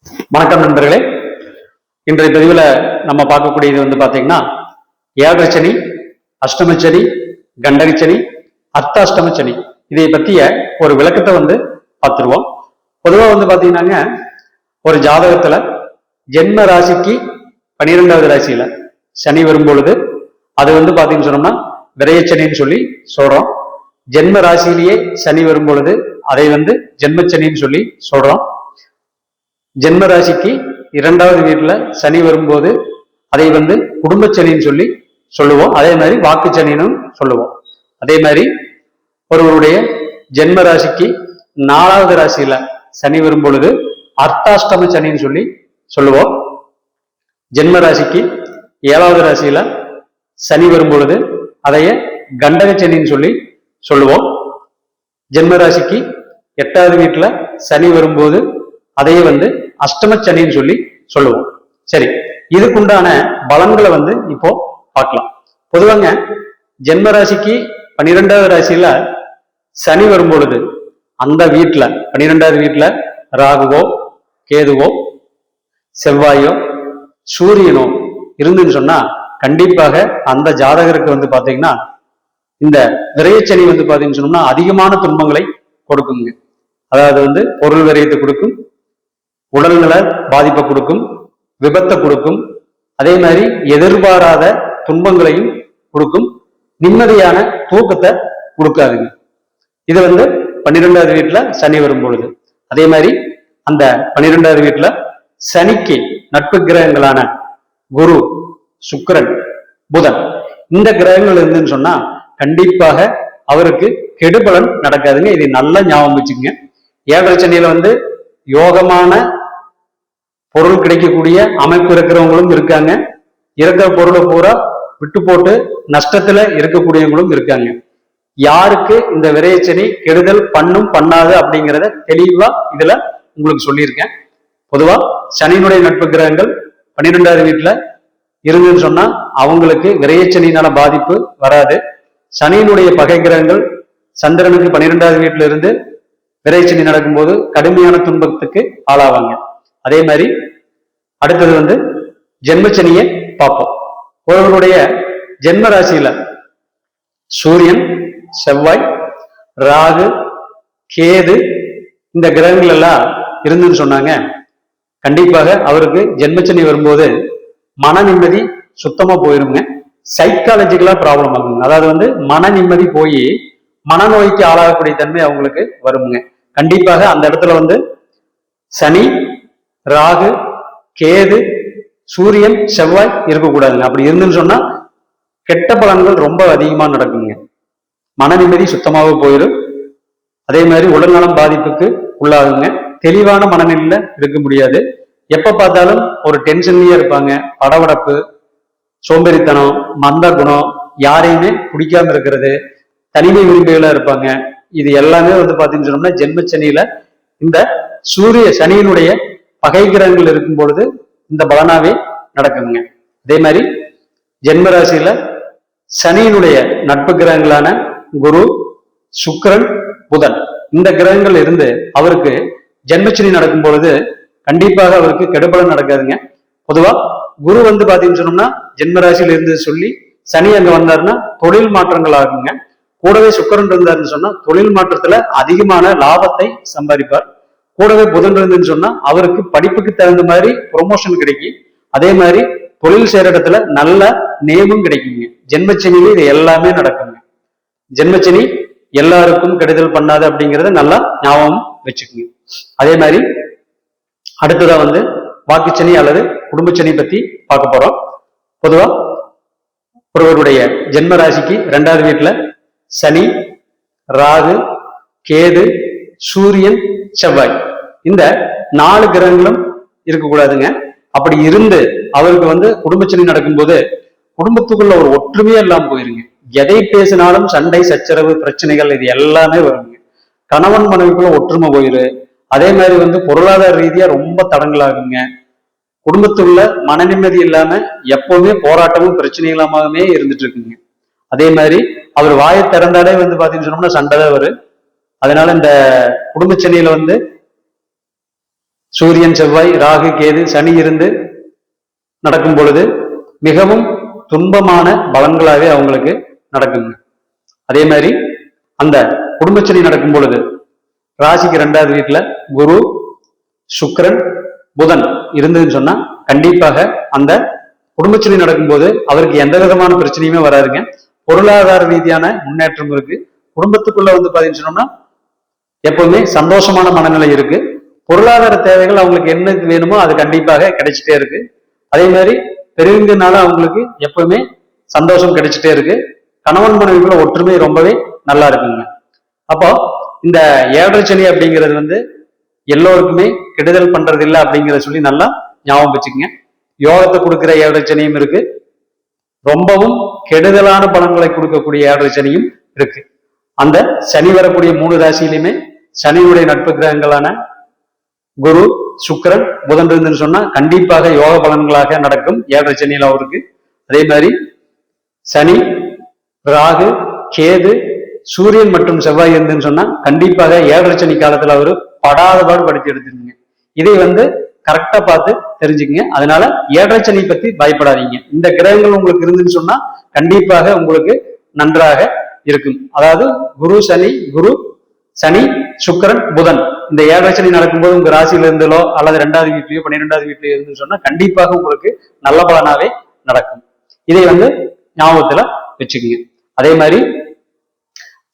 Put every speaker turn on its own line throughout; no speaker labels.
வணக்கம் நண்பர்களே. இன்றைய பதிவில் நம்ம பார்க்கக்கூடியது பாத்தீங்கன்னா ஏழரைச்சனி, அஷ்டமச்சனி, கண்டகச்சனி, அர்த்தாஷ்டமச்சனி இதை பற்றிய ஒரு விளக்கத்தை பார்த்துருவோம். பொதுவாக பாத்தீங்கன்னாங்க, ஒரு ஜாதகத்துல ஜென்ம ராசிக்கு 12வது ராசியில சனி வரும் பொழுது அது பாத்தீங்கன்னு சொன்னோம்னா விரயச்சனின்னு சொல்லி சொல்றோம். ஜென்ம ராசியிலேயே சனி வரும் பொழுது அதை ஜென்மச்சனின்னு சொல்லி சொல்றோம். ஜென்ம ராசிக்கு 2வது வீட்டுல சனி வரும்போது அதை குடும்பச்சனின்னு சொல்லி சொல்லுவோம். அதே மாதிரி வாக்குச்சனின்னு சொல்லுவோம். அதே மாதிரி ஒருவருடைய ஜென்ம ராசிக்கு 4வது ராசியில சனி வரும் பொழுது அர்த்தாஷ்டம சனின்னு சொல்லி சொல்லுவோம். ஜென்ம ராசிக்கு 7வது ராசியில சனி வரும் பொழுது அதைய கண்டக சனின்னு சொல்லி சொல்லுவோம். ஜென்ம ராசிக்கு 8வது வீட்டுல சனி வரும்போது அதையே அஷ்டமச்சனின்னு சொல்லி சொல்லுவோம். சரி, இதுக்குண்டான பலன்களை இப்போ பார்க்கலாம். பொதுவாங்க ஜென்ம ராசிக்கு 12வது ராசியில சனி வரும் பொழுது அந்த வீட்டுல 12வது வீட்டுல ராகுவோ, கேதுவோ, செவ்வாயோ, சூரியனோ இருந்துன்னு சொன்னா கண்டிப்பாக அந்த ஜாதகருக்கு பாத்தீங்கன்னா இந்த விரயச்சனி பாத்தீங்கன்னு சொன்னோம்னா அதிகமான துன்பங்களை கொடுக்குங்க. அதாவது பொருள் விரயத்தை கொடுக்கும், உடல்நல பாதிப்பை கொடுக்கும், விபத்தை கொடுக்கும், அதே மாதிரி எதிர்பாராத துன்பங்களையும் கொடுக்கும், நிம்மதியான தூக்கத்தை கொடுக்காதுங்க. இது 12வது வீட்டுல சனி வரும் பொழுது. அதே மாதிரி அந்த 12வது வீட்டுல சனிக்கு நட்பு கிரகங்களான குரு, சுக்கிரன், புதன் இந்த கிரகங்கள் இருந்துன்னு சொன்னா கண்டிப்பாக அவருக்கு கெடுபலன் நடக்காதுங்க. இது நல்லா ஞாபகம் வச்சுக்கோங்க. ஏழரை சனியில யோகமான பொருள் கிடைக்கக்கூடிய அமைப்பு இருக்கிறவங்களும் இருக்காங்க. இருக்கிற பொருளை பூரா விட்டு போட்டு நஷ்டத்துல இருக்கக்கூடியவங்களும் இருக்காங்க. யாருக்கு இந்த விரயச்சனி கெடுதல் பண்ணும் பண்ணாது அப்படிங்கிறத தெளிவா இதுல உங்களுக்கு சொல்லியிருக்கேன். பொதுவா சனியினுடைய நட்பு கிரகங்கள் 12வது வீட்டுல இருந்துன்னு சொன்னா அவங்களுக்கு விரயச்சனியினால பாதிப்பு வராது. சனியினுடைய பகை கிரகங்கள் சந்திரனுக்கு 12வது வீட்டுல இருந்து விரயச்சனி நடக்கும்போது கடுமையான துன்பத்துக்கு ஆளாவாங்க. அதே மாதிரி அடுத்தது ஜென்மச்சனியை பார்ப்போம். ஒருவருடைய ஜென்ம ராசியில சூரியன், செவ்வாய், ராகு, கேது இந்த கிரகங்கள் எல்லாம் இருந்துன்னு சொன்னாங்க கண்டிப்பாக அவருக்கு ஜென்மச்சனி வரும்போது மன நிம்மதி சுத்தமா போயிருங்க. சைக்காலஜிக்கலா ப்ராப்ளம் ஆகுங்க. அதாவது மன நிம்மதி போய் மனநோய்க்கு ஆளாகக்கூடிய தன்மை அவங்களுக்கு வருங்க. கண்டிப்பாக அந்த இடத்துல சனி, ராகு, கேது, சூரியன், செவ்வாய் இருக்கக்கூடாதுங்க. அப்படி இருந்துன்னு சொன்னா கெட்ட பலன்கள் ரொம்ப அதிகமா நடக்குங்க. மன நிம்மதி சுத்தமாக போயிடும். அதே மாதிரி உடல்நலம் பாதிப்புக்கு உள்ளாகுங்க. தெளிவான மனநிலையில இருக்க முடியாது. எப்ப பார்த்தாலும் ஒரு டென்ஷன்லயே இருப்பாங்க. படபடப்பு, சோம்பேறித்தனம், மந்த குணம், யாரையுமே பிடிக்காம இருக்கிறது, தனிமை விரும்பிகளா இருப்பாங்க. இது எல்லாமே பாத்தீங்கன்னு சொன்னோம்னா ஜென்மச்சனியில இந்த சூரிய சனியினுடைய பகை கிரகங்கள் இருக்கும் பொழுது இந்த பலனாவே நடக்குங்க. அதே மாதிரி ஜென்ம ராசியில சனியினுடைய நட்பு கிரகங்களான குரு, சுக்கிரன், புதன் இந்த கிரகங்கள் இருந்து அவருக்கு ஜென்மச்சனி நடக்கும் பொழுது கண்டிப்பாக அவருக்கு கெடுபலன் நடக்காதுங்க. பொதுவா குரு பாத்தீங்கன்னு சொன்னோம்னா ஜென்ம ராசியில இருந்து சொல்லி சனி அங்க வந்தாருன்னா தொழில் மாற்றங்கள் ஆகுங்க. கூடவே சுக்கிரன் இருந்தாருன்னு சொன்னா தொழில் மாற்றத்துல அதிகமான லாபத்தை சம்பாதிப்பார். கூடவே புதன் இருந்துன்னு சொன்னா அவருக்கு படிப்புக்கு தகுந்த மாதிரி ப்ரொமோஷன் கிடைக்கும். அதே மாதிரி தொழில் செய்யற இடத்துல நல்ல நேமும் கிடைக்குங்க. ஜென்மச்சனியில இது எல்லாமே நடக்குங்க. ஜென்மச்சனி எல்லாருக்கும் கெடுதல் பண்ணாது அப்படிங்கிறத நல்லா ஞாபகம் வச்சுக்கோங்க. அதே மாதிரி அடுத்ததா வாக்குச்சனி அல்லது குடும்பச்சனி பத்தி பார்க்க போறோம். பொதுவா ஒருவருடைய ஜென்ம ராசிக்கு 2வது வீட்டுல சனி, ராகு, கேது, சூரியன், செவ்வாய் இந்த 4 கிரகங்களும் இருக்கக்கூடாதுங்க. அப்படி இருந்து அவருக்கு குடும்பச்சனி நடக்கும்போது குடும்பத்துக்குள்ள ஒரு ஒற்றுமையா இல்லாம போயிருங்க. எதை பேசினாலும் சண்டை, சச்சரவு, பிரச்சனைகள் இது எல்லாமே வருங்க. கணவன் மனைவிக்குள்ள ஒற்றுமை போயிரு. அதே மாதிரி பொருளாதார ரீதியா ரொம்ப தடங்களாகுங்க. குடும்பத்துள்ள மன நிம்மதி இல்லாம எப்பவுமே போராட்டமும் பிரச்சனைகளாமே இருந்துட்டு இருக்குங்க. அதே மாதிரி அவர் வாயை திறந்தாலே பாத்தீங்கன்னு சொன்னோம்னா சண்டை தான் வரும். அதனால இந்த குடும்பச்சனியில சூரியன் செவ்வாய் ராகு கேது சனி இருந்து நடக்கும் பொழுது மிகவும் துன்பமான பலன்களாகவே அவங்களுக்கு நடக்குங்க. அதே மாதிரி அந்த குடும்பச்சனி நடக்கும் பொழுது ராசிக்கு 2வது வீட்டுல குரு சுக்கிரன் புதன் இருந்ததுன்னு சொன்னா கண்டிப்பாக அந்த குடும்பச்சனி நடக்கும்போது அவருக்கு எந்த விதமான பிரச்சனையுமே வராதுங்க. பொருளாதார ரீதியான முன்னேற்றம் இருக்கு. குடும்பத்துக்குள்ள வந்து பாத்தீங்கன்னு சொன்னோம்னா எப்பவுமே சந்தோஷமான மனநிலை இருக்கு. பொருளாதார தேவைகள் அவங்களுக்கு என்ன வேணுமோ அது கண்டிப்பாக கிடைச்சிட்டே இருக்கு. அதே மாதிரி பெரியவங்கனால அவங்களுக்கு எப்பவுமே சந்தோஷம் கிடைச்சிட்டே இருக்கு. கணவன் மனைவிக்குள்ள ஒற்றுமை ரொம்பவே நல்லா இருக்குங்க. அப்போ இந்த 7.5 சனி அப்படிங்கிறது வந்து எல்லோருக்குமே கெடுதல் பண்றது இல்லை அப்படிங்கிறத சொல்லி நல்லா ஞாபகம் வச்சுக்கோங்க. யோகத்தை கொடுக்கிற 7.5 சனியும் இருக்கு, ரொம்பவும் கெடுதலான பலன்களை கொடுக்கக்கூடிய 7.5 சனியும் இருக்கு. அந்த சனி வரக்கூடிய 3 ராசியிலுமே சனியுடைய நட்பு கிரகங்களான குரு சுக்கிரன் புதன் இருந்துன்னு சொன்னா கண்டிப்பாக யோக பலன்களாக நடக்கும் 7.5 சனியில அவருக்கு. அதே மாதிரி சனி ராகு கேது சூரியன் மற்றும் செவ்வாய் இருந்துன்னு சொன்னா கண்டிப்பாக 7.5 சனி காலத்துல அவரு படாத பாடு படித்து எடுத்துருங்க. இதை வந்து கரெக்டா பார்த்து தெரிஞ்சுக்கங்க. அதனால 7.5 சனி பத்தி பயப்படாதீங்க. இந்த கிரகங்கள் உங்களுக்கு இருந்துன்னு சொன்னா கண்டிப்பாக உங்களுக்கு நன்றாக இருக்கும். அதாவது குரு சனி சுக்கிரன் புதன் இந்த 7.5 சனி நடக்கும்போது உங்க ராசியில இருந்தோ அல்லது 2வது வீட்லயோ 12வது வீட்லயோ இருந்துன்னு சொன்னா கண்டிப்பாக உங்களுக்கு நல்ல பலனாவே நடக்கும். இதை வந்து ஞாபகத்துல வச்சுக்கோங்க. அதே மாதிரி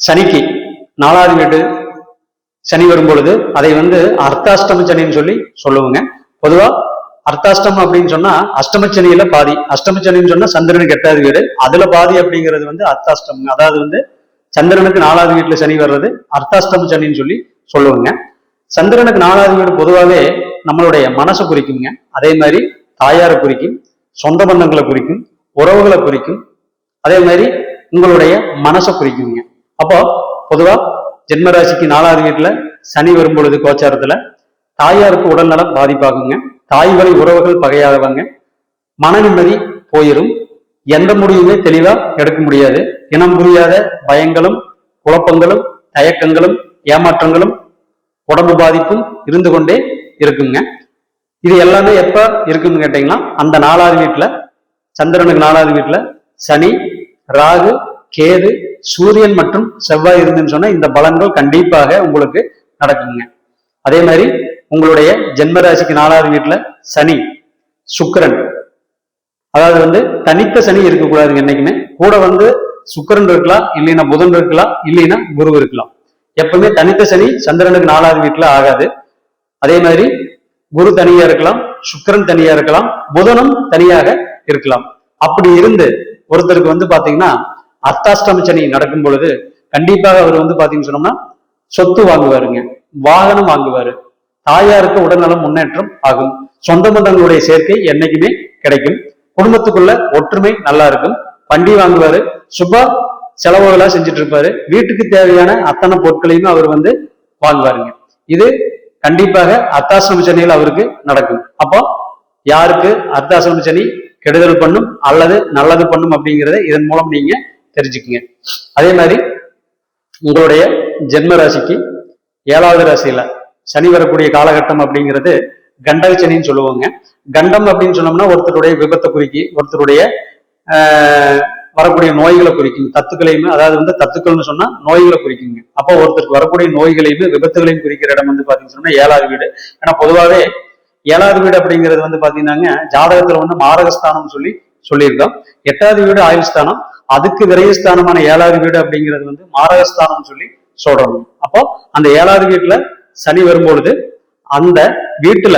சனிக்கு 4வது வீடு சனி வரும் பொழுது அதை வந்து அர்த்தாஷ்டம சனின்னு சொல்லி சொல்லுவாங்க. பொதுவா அர்த்தாஷ்டம் அப்படின்னு சொன்னா அஷ்டமச்சனியில பாதி, அஷ்டமச்சனின்னு சொன்னா சந்திரனுக்கு 8வது வீடு, அதுல பாதி அப்படிங்கிறது வந்து அர்த்தாஷ்டம். அதாவது வந்து சந்திரனுக்கு 4வது வீட்டுல சனி வர்றது அர்த்தாஷ்டம சனின்னு சொல்லி சொல்லுவாங்க. சந்திரனுக்கு 4வது வீடு பொதுவாகவே நம்மளுடைய மனசை குறிக்குங்க. அதே மாதிரி தாயாரை குறிக்கும், சொந்த பந்தங்களை குறிக்கும், உறவுகளை குறிக்கும். அதே மாதிரி உங்களுடைய மனசை குறிக்குங்க. அப்போ பொதுவா ஜென்மராசிக்கு 4வது வீட்டுல சனி வரும் பொழுது கோச்சாரத்துல தாயாருக்கு உடல்நலம் பாதிப்பாகுங்க. தாய் வழி உறவுகள் பகையாதவங்க, மன நிம்மதி போயிடும், எந்த முடிவுமே தெளிவா எடுக்க முடியாது, இனம் புரியாத பயங்களும் குழப்பங்களும் தயக்கங்களும் ஏமாற்றங்களும் உடம்பு பாதிப்பும் இருந்து கொண்டே இருக்குங்க. இது எல்லாமே எப்ப இருக்குன்னு கேட்டீங்கன்னா அந்த 4வது வீட்டுல சந்திரனுக்கு 4வது வீட்டுல சனி ராகு கேது சூரியன் மற்றும் செவ்வாய் இருந்துன்னு சொன்னா இந்த பலன்கள் கண்டிப்பாக உங்களுக்கு நடக்குங்க. அதே மாதிரி உங்களுடைய ஜென்மராசிக்கு 4வது வீட்டுல சனி சுக்கிரன், அதாவது வந்து தனித்த சனி இருக்கக்கூடாதுங்க. என்னைக்குமே கூட வந்து சுக்கிரன் இருக்கலாம், இல்லைன்னா புதன் இருக்கலாம், இல்லைன்னா குரு இருக்கலாம். எப்பவுமே தனித்த சனி சந்திரனுக்கு 4வது வீட்டுல ஆகாது. அதே மாதிரி குரு தனியா இருக்கலாம், சுக்கிரன் தனியா இருக்கலாம், புதனும் தனியாக இருக்கலாம். அப்படி இருந்து ஒருத்தருக்கு வந்து பாத்தீங்கன்னா அர்த்தாஷ்டம சனி நடக்கும் பொழுது கண்டிப்பாக அவர் வந்து பாத்தீங்கன்னு சொன்னோம்னா சொத்து வாங்குவாருங்க, வாகனம் வாங்குவாரு, தாயாருக்கு உடல்நலம் முன்னேற்றம் ஆகும், சொந்த பந்தங்களுடைய சேர்க்கை என்னைக்குமே கிடைக்கும், குடும்பத்துக்குள்ள ஒற்றுமை நல்லா இருக்கும், வண்டி வாங்குவாரு, சுப செலவுகளா செஞ்சுட்டு இருப்பாரு, வீட்டுக்கு தேவையான அத்தனை பொருட்களையும் அவர் வந்து வாங்குவாருங்க. இது கண்டிப்பாக அர்த்தாஷ்டம சனியில் அவருக்கு நடக்கும். அப்போ யாருக்கு அர்த்தாஷ்டம சனி கெடுதல் பண்ணும் அல்லது நல்லது பண்ணும் அப்படிங்கிறத இதன் மூலம் நீங்க தெரிஞ்சுக்குங்க. அதே மாதிரி உங்களுடைய ஜென்ம ராசிக்கு 7வது ராசியில சனி வரக்கூடிய காலகட்டம் அப்படிங்கிறது கண்டக சனின்னு சொல்லுவாங்க. கண்டம் அப்படின்னு சொன்னோம்னா ஒருத்தருடைய விபத்தை குறிக்கி, ஒருத்தருடைய வரக்கூடிய நோய்களை குறிக்கும், தத்துக்களையுமே, அதாவது வந்து தத்துக்கள்னு சொன்னா நோய்களை குறிக்குங்க. அப்போ ஒருத்தருக்கு வரக்கூடிய நோய்களையுமே விபத்துகளையும் குறிக்கிற இடம் வந்து பாத்தீங்கன்னு சொன்னா 7வது வீடு. ஏன்னா பொதுவாகவே 7வது வீடு அப்படிங்கிறது வந்து பாத்தீங்கன்னா ஜாதகத்துல வந்து மாரகஸ்தானம் சொல்லியிருக்கோம். 8வது வீடு ஆயுள் ஸ்தானம், அதுக்கு விரயஸ்தானமான 7வது வீடு அப்படிங்கிறது வந்து மாரகஸ்தானம் சொல்றோம். அப்போ அந்த 7வது வீட்டுல சனி வரும்பொழுது அந்த வீட்டுல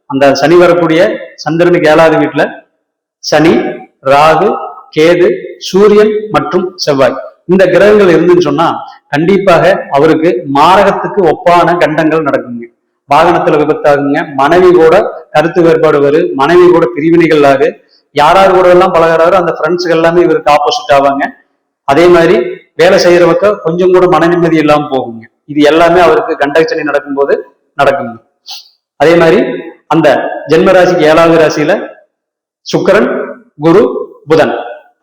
அந்த சனி வரக்கூடிய சந்திரனுக்கு 7வது வீட்டுல சனி ராகு கேது சூரியன் மற்றும் செவ்வாய் இந்த கிரகங்கள் இருந்துன்னு சொன்னா கண்டிப்பாக அவருக்கு மாரகத்துக்கு ஒப்பான கண்டங்கள் நடக்குங்க. வாகனத்துல விபத்தாகுங்க, மனைவி கூட கருத்து வேறுபாடு வரும், மனைவி கூட பிரிவினைகள் ஆகு, யாராரு கூட எல்லாம் பழகிறாரோ அந்த ஃப்ரெண்ட்ஸுகள் எல்லாமே இவருக்கு ஆப்போசிட் ஆவாங்க. அதே மாதிரி வேலை செய்யறவங்க கொஞ்சம் கூட மன நிம்மதி இல்லாம போகுங்க. இது எல்லாமே அவருக்கு கண்டகச்சனி நடக்கும்போது நடக்குங்க. அதே மாதிரி அந்த ஜென்மராசிக்கு 7வது ராசியில சுக்கிரன் குரு புதன்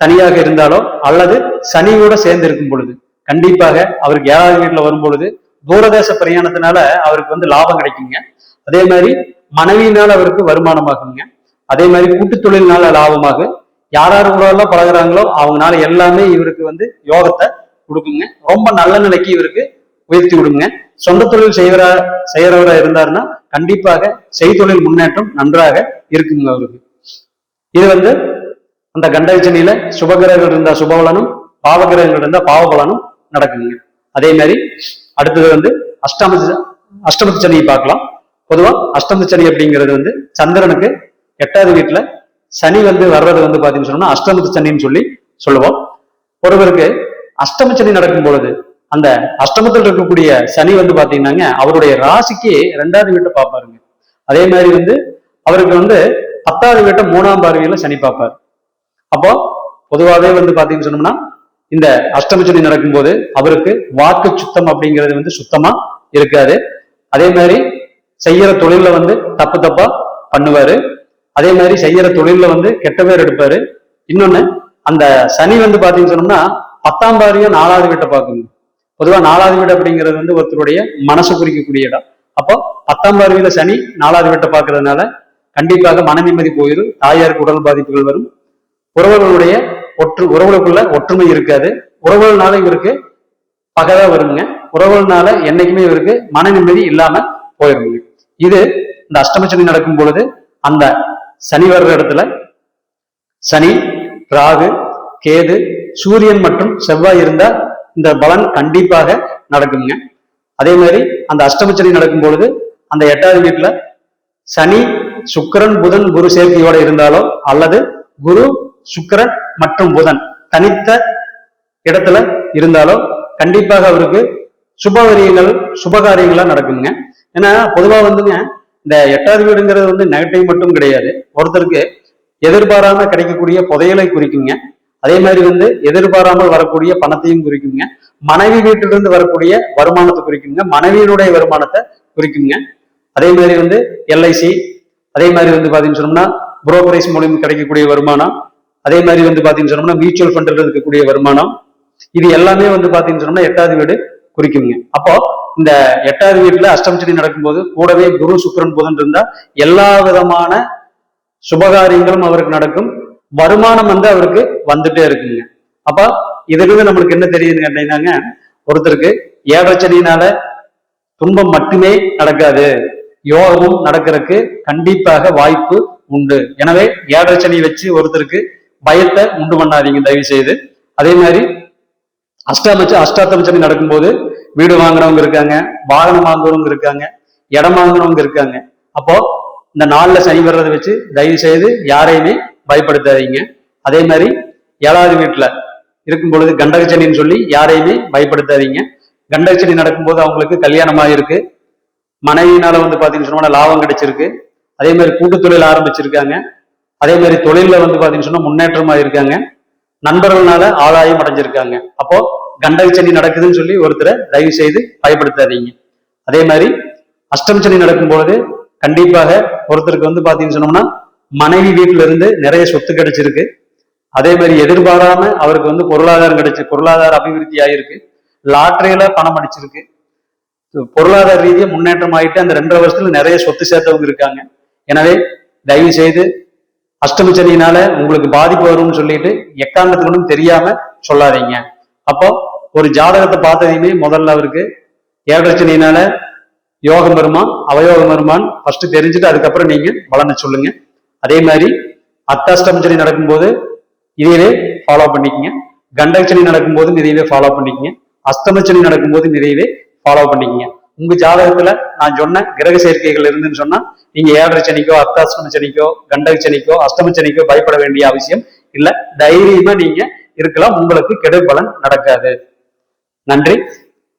தனியாக இருந்தாலோ அல்லது சனியோட சேர்ந்து இருக்கும் பொழுது கண்டிப்பாக அவருக்கு 7வது வீட்டுல வரும் பொழுது தூரதேச பிரயாணத்தினால அவருக்கு வந்து லாபம் கிடைக்குங்க. அதே மாதிரி மனைவியினால் அவருக்கு வருமானமாகுங்க. அதே மாதிரி கூட்டு தொழில்னால லாபமாக யார் யார் கூட எல்லாம் பழகுறாங்களோ அவங்கனால எல்லாமே இவருக்கு வந்து யோகத்தை கொடுக்குங்க. ரொம்ப நல்ல நிலைக்கு இவருக்கு உயர்த்தி விடுங்க. சொந்த தொழில் செய்யறவரா இருந்தாருன்னா கண்டிப்பாக செய்தொழில் முன்னேற்றம் நன்றாக இருக்குங்க அவருக்கு. இது வந்து அந்த கண்டகச்சனியில சுபகிரகங்கள் இருந்தா சுபபலனும் பாவகிரகங்கள் இருந்தா பாவபலனும் நடக்குங்க. அதே மாதிரி அடுத்தது வந்து அஷ்டமத்து சனியை பார்க்கலாம். பொதுவா அஷ்டமத்து சனி அப்படிங்கிறது வந்து சந்திரனுக்கு 8வது வீட்டுல சனி வந்து வர்றது வந்து பாத்தீங்கன்னு சொன்னா அஷ்டமத்து சனின்னு சொல்லி சொல்லுவோம். ஒருவருக்கு அஷ்டம சனி நடக்கும் பொழுது அந்த அஷ்டமத்தில் இருக்கக்கூடிய சனி வந்து பாத்தீங்கன்னாங்க அவருடைய ராசிக்கு 2வது வீட்டை பார்ப்பாருங்க. அதே மாதிரி வந்து அவருக்கு வந்து 10வது வீட்டை 3ஆம் பார்வையில சனி பார்ப்பாரு. அப்போ பொதுவாகவே வந்து பாத்தீங்கன்னு சொன்னோம்னா இந்த அஷ்டம சனி நடக்கும்போது அவருக்கு வாக்கு சுத்தம் அப்படிங்கிறது வந்து சுத்தமா இருக்காது. அதே மாதிரி செய்யற தொழில வந்து தப்பா பண்ணுவாரு. அதே மாதிரி செய்யற தொழில வந்து கெட்ட பேர் எடுப்பாரு. இன்னொன்னு அந்த சனி வந்து பாத்தீங்கன்னு சொன்னோம்னா 10ஆம் பார்வையை 4வது வீட்டை பார்க்கணும். பொதுவா 4வது வீடு அப்படிங்கிறது வந்து ஒருத்தருடைய மனசு குறிக்கக்கூடிய இடம். அப்போ 10ஆம் பார்வையில சனி 4வது வீட்டை பார்க்கறதுனால கண்டிப்பாக மன நிம்மதி போயிடும். தாயாருக்கு உடல் பாதிப்புகள் வரும். உறவுகளுடைய உறவுகளுக்குள்ள ஒற்றுமை இருக்காது. உறவுகள்னால இவருக்கு பகைதா வருங்க. உறவுகள்னால என்னைக்குமே இவருக்கு மன நிம்மதி இல்லாம போயிருங்க. இது இந்த அஷ்டமச்சனி நடக்கும் பொழுது அந்த சனி வர்ற இடத்துல சனி, ராகு, கேது, சூரியன் மற்றும் செவ்வாய் இருந்தா இந்த பலன் கண்டிப்பாக நடக்குங்க. அதே மாதிரி அந்த அஷ்டமச்சனி நடக்கும் பொழுது அந்த 8வது வீட்டுல சனி, சுக்கிரன், புதன், குரு சேர்க்கையோட இருந்தாலோ அல்லது குரு, சுக்கிரன் மற்றும் புதன் தனித்த இடத்துல இருந்தாலோ கண்டிப்பாக அவருக்கு சுபகாரியங்களா நடக்குங்க. ஏன்னா பொதுவா வந்துங்க இந்த 8வது வீடுங்கிறது வந்து நெகட்டிவ் மட்டும் கிடையாது. ஒருத்தருக்கு எதிர்பாராம கிடைக்கக்கூடிய புதையலை குறிக்குங்க. அதே மாதிரி வந்து எதிர்பாராமல் வரக்கூடிய பணத்தையும் குறிக்குங்க. மனைவி வீட்டிலிருந்து வரக்கூடிய வருமானத்தை குறிக்குங்க. மனைவியினுடைய வருமானத்தை குறிக்குங்க. அதே மாதிரி வந்து எல்ஐசி, அதே மாதிரி வந்து பாத்தீங்கன்னு சொன்னோம்னா புரோக்கரேஜ் மூலியம் கிடைக்கக்கூடிய வருமானம், அதே மாதிரி வந்து பாத்தீங்கன்னு சொன்னோம்னா மியூச்சுவல் ஃபண்ட்ல இருக்கக்கூடிய வருமானம், இது எல்லாமே வந்து பாத்தீங்கன்னு சொன்னோம்னா 8வது வீடு குறிக்குங்க. அப்போ இந்த 8வது வீட்டுல அஷ்டமச்சனி நடக்கும்போது கூடவே குரு, சுக்கிரன், புதன் இருந்தா எல்லா விதமான சுபகாரியங்களும் அவருக்கு நடக்கும். வருமானம் வந்து அவருக்கு வந்துட்டே இருக்குங்க. அப்ப இதுக்கு நம்மளுக்கு என்ன தெரியுதுன்னு கேட்டீங்கன்னாங்க ஒருத்தருக்கு 7ரை சனியினால துன்பம் மட்டுமே நடக்காது, யோகமும் நடக்கிறதுக்கு கண்டிப்பாக வாய்ப்பு உண்டு. எனவே 7ரை சனி வச்சு ஒருத்தருக்கு பயத்தை உண்டு பண்ணாதீங்க தயவு செய்து. அதே மாதிரி அஷ்டாத்தம சனி நடக்கும்போது வீடு வாங்குறவங்க இருக்காங்க, வாகனம் வாங்குறவங்க இருக்காங்க, இடம் வாங்குறவங்க இருக்காங்க. அப்போ இந்த 4ல சனி வர்றதை வச்சு தயவு செய்து யாரையுமே பயப்படுத்தாதீங்க. அதே மாதிரி 7வது வீட்டுல இருக்கும் பொழுது கண்டகச்சனின்னு சொல்லி யாரையுமே பயப்படுத்தாதீங்க. கண்டகச்சனி நடக்கும்போது அவங்களுக்கு கல்யாணம் ஆகிருக்கு, மனைவியினால வந்து பாத்தீங்கன்னு சொன்னா லாபம் கிடைச்சிருக்கு. அதே மாதிரி கூட்டு தொழில் ஆரம்பிச்சிருக்காங்க. அதே மாதிரி தொழில வந்து பாத்தீங்கன்னு சொன்னா முன்னேற்றமா இருக்காங்க. நண்பர்களால ஆதாயம் அடைஞ்சிருக்காங்க. அப்போ கண்டகச்சனி நடக்குதுன்னு சொல்லி ஒருத்தரை தயவு செய்து பயப்படுத்தாதீங்க. அதே மாதிரி அஷ்டமச்சனி நடக்கும்போது கண்டிப்பாக ஒருத்தருக்கு வந்து பாத்தீங்கன்னு சொன்னோம்னா மனைவி வீட்டுல இருந்து நிறைய சொத்து கிடைச்சிருக்கு. அதே மாதிரி எதிர்பாராம அவருக்கு வந்து பொருளாதார அபிவிருத்தி ஆயிருக்கு. லாட்டரியில பணம் அடிச்சிருக்கு. பொருளாதார ரீதியா முன்னேற்றம் ஆயிட்டு அந்த 2.5 வருஷத்துல நிறைய சொத்து சேர்த்தவங்க இருக்காங்க. எனவே தயவு செய்து அஷ்டமச்சனியினால உங்களுக்கு பாதிப்பு வரும்னு சொல்லிட்டு எக்காரணத்துக்கும் தெரியாம சொல்லாதீங்க. அப்போ ஒரு ஜாதகத்தை பார்த்ததையுமே முதல்ல அவருக்கு 7ரை சனியினால யோகம் வருமா அவயோகம் வருமான்னு ஃபர்ஸ்ட் தெரிஞ்சுட்டு அதுக்கப்புறம் நீங்க பலனை சொல்லுங்க. அதே மாதிரி அஷ்டமச்சனி நடக்கும்போது இதையவே ஃபாலோ பண்ணிக்கங்க. கண்டகச்சனி நடக்கும்போது இதையவே ஃபாலோ பண்ணிக்கங்க. அஷ்டமச்சனி நடக்கும்போது இதையவே ஃபாலோ பண்ணிக்கங்க. உங்க ஜாதகத்துல நான் சொன்ன கிரக சேர்க்கைகள் இருந்துன்னு சொன்னா நீங்க 7ரை சனிக்கோ, அஷ்டாஷ்டம சனிக்கோ, கண்டகச்சனிக்கோ, அஷ்டம சனிக்கோ பயப்பட வேண்டிய அவசியம் இல்ல. தைரியமா நீங்க இருக்கலாம். உங்களுக்கு கெடு பலன் நடக்காது. நன்றி,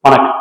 வணக்கம்.